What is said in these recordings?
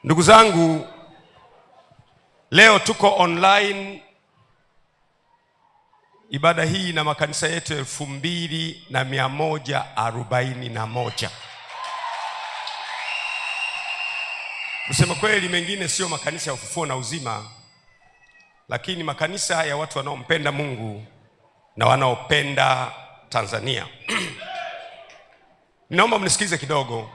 Ndugu zangu, leo tuko online ibada hii na makanisa yetu 2141. Kusema kweli, mengine sio makanisa ya ufufuo na uzima, lakini makanisa ya watu wanaompenda Mungu na wanaopenda Tanzania. Ninaomba mnisikize kidogo.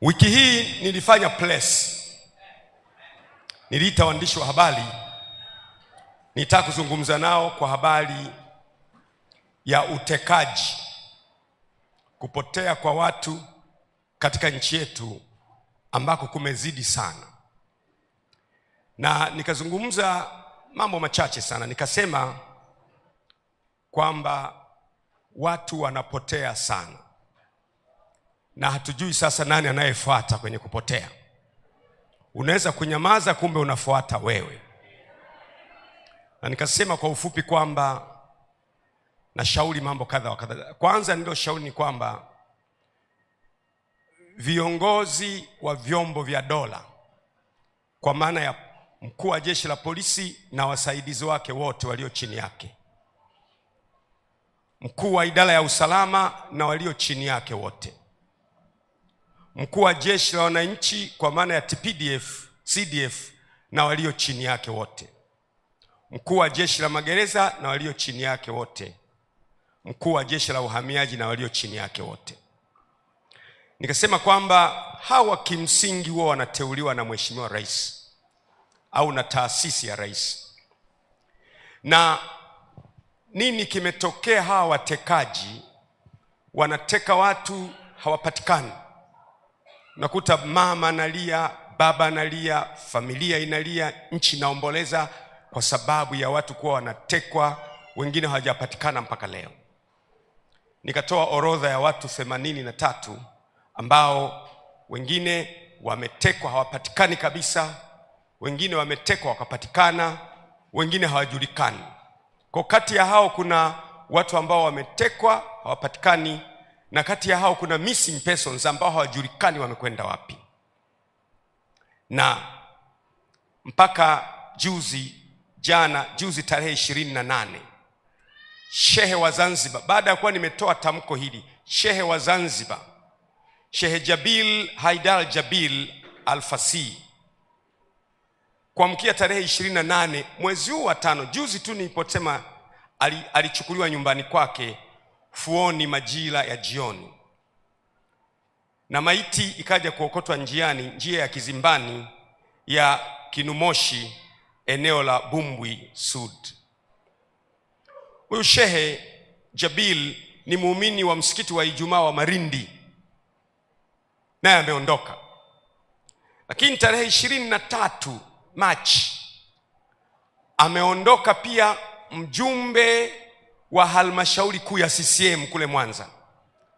Wiki hii nilifanya press. Niliita waandishi wa habari. Nitaka kuzungumza nao kwa habari ya utekaji, kupotea kwa watu katika nchi yetu ambako kumezidi sana. Na nikazungumza mambo machache sana. Nikasema kwamba watu wanapotea sana, na hatujui sasa nani anayefuata kwenye kupotea. Unaweza kunyamaza, kumbe unafuata wewe. Na nikasema kwa ufupi kwamba nashauri mambo kadha wa kadha. Kwanza ndio shauri ni kwamba viongozi wa vyombo vya dola, kwa maana ya mkuu wa jeshi la polisi na wasaidizi wake wote walio chini yake, mkuu wa idara ya usalama na walio chini yake wote, mkuu wa jeshi la wananchi kwa maana ya TPDF, CDF na walio chini yake wote, mkuu wa jeshi la magereza na walio chini yake wote, mkuu wa jeshi la uhamiaji na walio chini yake wote. Nikasema kwamba hawa kimsingi huwa wanateuliwa na Mheshimiwa Rais au na taasisi ya rais. Na nini kimetokea? Hawa watekaji wanateka watu, hawapatikani. Unakuta mama analia, baba analia, familia inalia, nchi inaomboleza kwa sababu ya watu kuwa wanatekwa, wengine hawajapatikana mpaka leo. Nikatoa orodha ya watu 83 ambao wengine wametekwa hawapatikani kabisa, wengine wametekwa wakapatikana, wengine hawajulikani. Kwa kati ya hao kuna watu ambao wametekwa hawapatikani, na kati ya hao kuna missing persons ambao hawajulikani wamekwenda wapi. Na mpaka juzi tarehe 28, Shehe wa Zanzibar, baada ya kuwa nimetoa tamko hili, Shehe wa Zanzibar, Shehe Jabil Haidar Jabil Al-Fasi, kuamkia tarehe 28 mwezi huu wa 5, juzi tu niliposema, alichukuliwa nyumbani kwake Fuoni majira ya jioni, na maiti ikaja kuokotwa njiani, njia ya Kizimbani ya Kinumoshi, eneo la Bumbwi Sud. Huyu Shehe Jabil ni muumini wa msikiti wa Ijumaa wa Marindi, naye ameondoka. Lakini tarehe 23 Machi ameondoka pia mjumbe wa halmashauri kuu ya CCM kule Mwanza,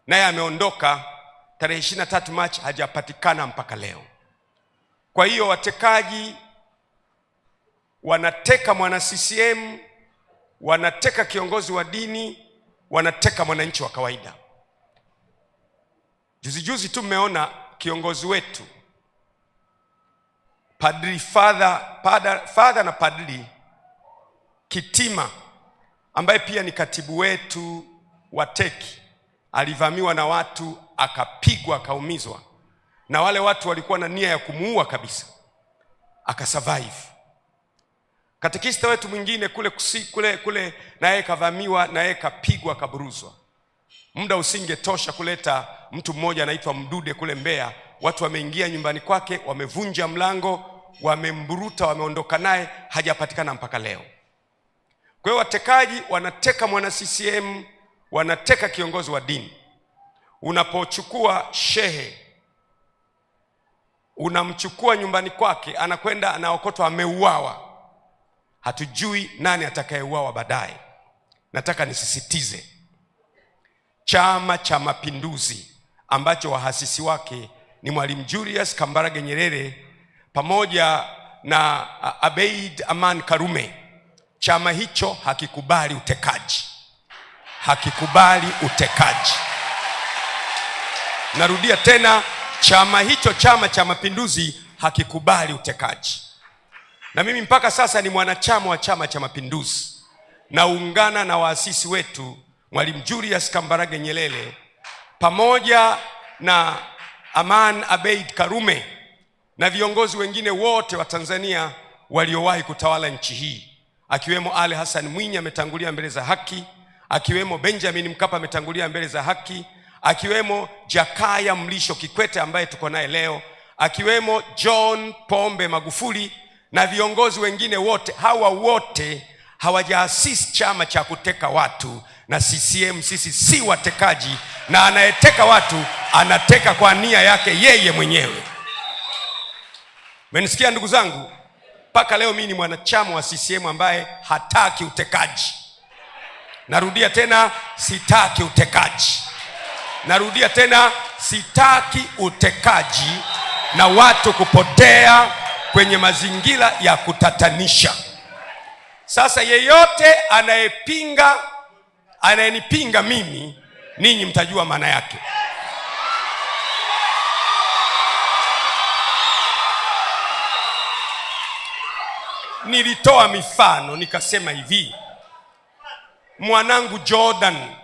naye ameondoka tarehe 23 Machi, hajapatikana mpaka leo. Kwa hiyo watekaji wanateka mwana CCM, wanateka kiongozi wa dini, wanateka mwananchi wa kawaida. Juzi tu mmeona kiongozi wetu Padri Father na Padri Kitima, ambaye pia ni katibu wetu wa teki, alivamiwa na watu, akapigwa, akaumizwa, na wale watu walikuwa na nia ya kumuua kabisa, akasurvive. Katekista wetu mwingine kule naye kavamiwa, naye kapigwa, kaburuzwa. Muda usingetosha kuleta mtu mmoja anaitwa Mdude kule Mbeya, watu wameingia nyumbani kwake, wamevunja mlango, wamemburuta, wameondoka naye, hajapatikana mpaka leo. Kwa hiyo watekaji wanateka mwana CCM, wanateka kiongozi wa dini. Unapochukua shehe, unamchukua nyumbani kwake, anakwenda anaokotwa, ameuawa. Hatujui nani atakayeuawa baadaye. Nataka nisisitize, Chama cha Mapinduzi ambacho wahasisi wake ni Mwalimu Julius Kambarage Nyerere pamoja na Abeid Aman Karume, chama hicho hakikubali utekaji. Hakikubali utekaji. Narudia tena, chama hicho, Chama cha Mapinduzi, hakikubali utekaji. Na mimi mpaka sasa ni mwanachama wa Chama cha Mapinduzi. Naungana na waasisi wetu Mwalimu Julius Kambarage Nyerere pamoja na Aman Abeid Karume na viongozi wengine wote wa Tanzania waliowahi kutawala nchi hii, akiwemo Ali Hassan Mwinyi ametangulia mbele za haki, akiwemo Benjamin Mkapa ametangulia mbele za haki, akiwemo Jakaya Mlisho Kikwete ambaye tuko naye leo, akiwemo John Pombe Magufuli na viongozi wengine wote. Hawa wote hawajaasisi chama cha kuteka watu, na CCM sisi si watekaji, na anayeteka watu anateka kwa nia yake yeye mwenyewe. Mmenisikia ndugu zangu? Mpaka leo mimi ni mwanachama wa CCM ambaye hataki utekaji. Narudia tena, sitaki utekaji. Narudia tena, sitaki utekaji na watu kupotea kwenye mazingira ya kutatanisha. Sasa yeyote anayenipinga mimi, ninyi mtajua maana yake. Nilitoa mifano nikasema hivi, mwanangu Jordan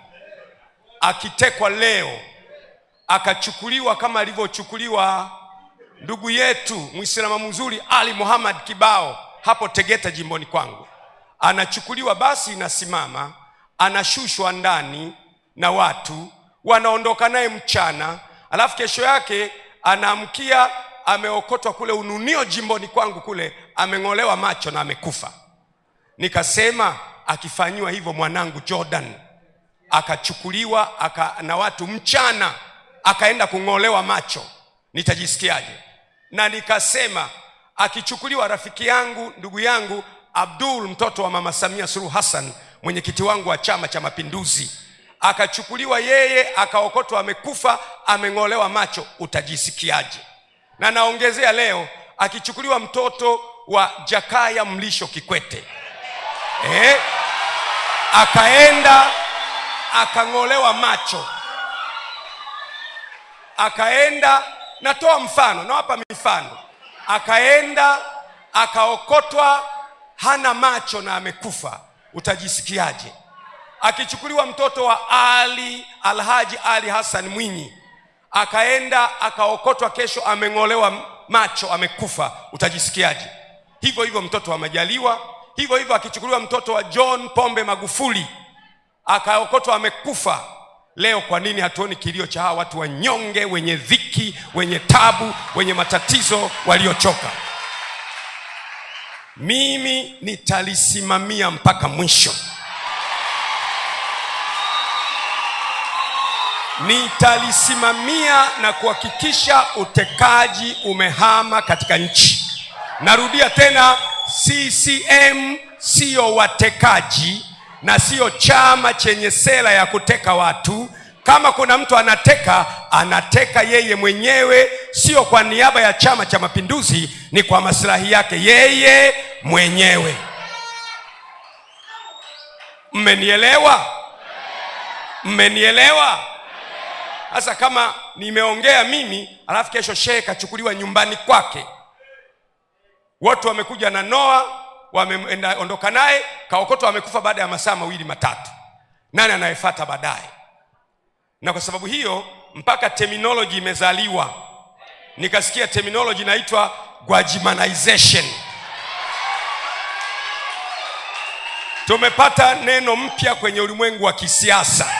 akitekwa leo, akachukuliwa kama alivyochukuliwa ndugu yetu Muislamu mzuri Ali Muhammad Kibao hapo Tegeta jimboni kwangu, anachukuliwa basi inasimama, anashushwa ndani na watu wanaondoka naye mchana, alafu kesho yake anaamkia ameokotwa kule Ununio jimboni kwangu kule, ameng'olewa macho na amekufa. Nikasema akifanywa hivyo mwanangu Jordan, akachukuliwa na watu mchana, akaenda kung'olewa macho, nitajisikiaje? Na nikasema akichukuliwa rafiki yangu, ndugu yangu Abdul, mtoto wa Mama Samia Suluhu Hassan, mwenyekiti wangu wa Chama cha Mapinduzi, akachukuliwa yeye akaokotwa amekufa, ameng'olewa macho, utajisikiaje? Na naongezea leo, akichukuliwa mtoto wa Jakaya Mlisho Kikwete, akaenda akang'olewa macho, akaenda, natoa mfano, nawapa mifano, akaenda akaokotwa hana macho na amekufa, utajisikiaje? Akichukuliwa mtoto wa Alhaji Ali Hassan Mwinyi, akaenda akaokotwa kesho ameng'olewa macho amekufa, utajisikiaje? Hivyo hivyo mtoto wa Majaliwa, hivyo hivyo akichukuliwa mtoto wa John Pombe Magufuli, akaokotwa amekufa. Leo kwa nini hatuoni kilio cha hawa watu wanyonge, wenye dhiki, wenye tabu, wenye matatizo, waliochoka? Mimi nitalisimamia mpaka mwisho. Nitalisimamia na kuhakikisha utekaji umehama katika nchi. Narudia tena, CCM sio watekaji na sio chama chenye sera ya kuteka watu. Kama kuna mtu anateka yeye mwenyewe, sio kwa niaba ya Chama cha Mapinduzi, ni kwa maslahi yake yeye mwenyewe. Mmenielewa? Mmenielewa? Sasa kama nimeongea mimi, alafu kesho shehe kachukuliwa nyumbani kwake, watu wamekuja na Noa, wameondoka naye, kaokotwa amekufa baada ya masaa 2-3, nani anayefuata baadaye? Na kwa sababu hiyo mpaka terminology imezaliwa. Nikasikia terminology inaitwa Gwajimanization. Tumepata neno mpya kwenye ulimwengu wa kisiasa,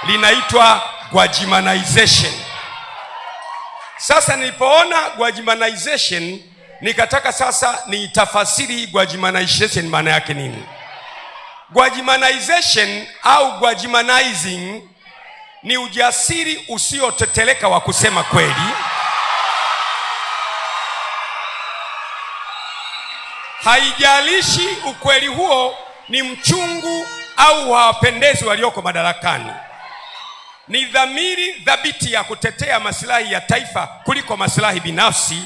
linaitwa Gwajimanization. Sasa nilipoona Gwajimanization, nikataka sasa niitafasiri Gwajimanization maana yake nini. Gwajimanization au Gwajimanizing ni ujasiri usioteteleka wa kusema kweli, haijalishi ukweli huo ni mchungu au hawapendezi walioko madarakani. Ni dhamiri thabiti ya kutetea maslahi ya taifa kuliko maslahi binafsi,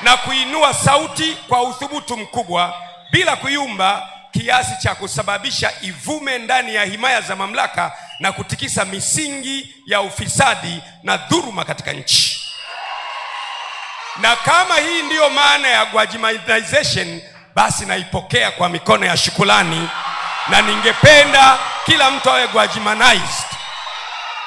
na kuinua sauti kwa uthubutu mkubwa bila kuyumba kiasi cha kusababisha ivume ndani ya himaya za mamlaka na kutikisa misingi ya ufisadi na dhuluma katika nchi. Na kama hii ndiyo maana ya Gwajimanization, basi naipokea kwa mikono ya shukrani, na ningependa kila mtu awe Gwajimanized.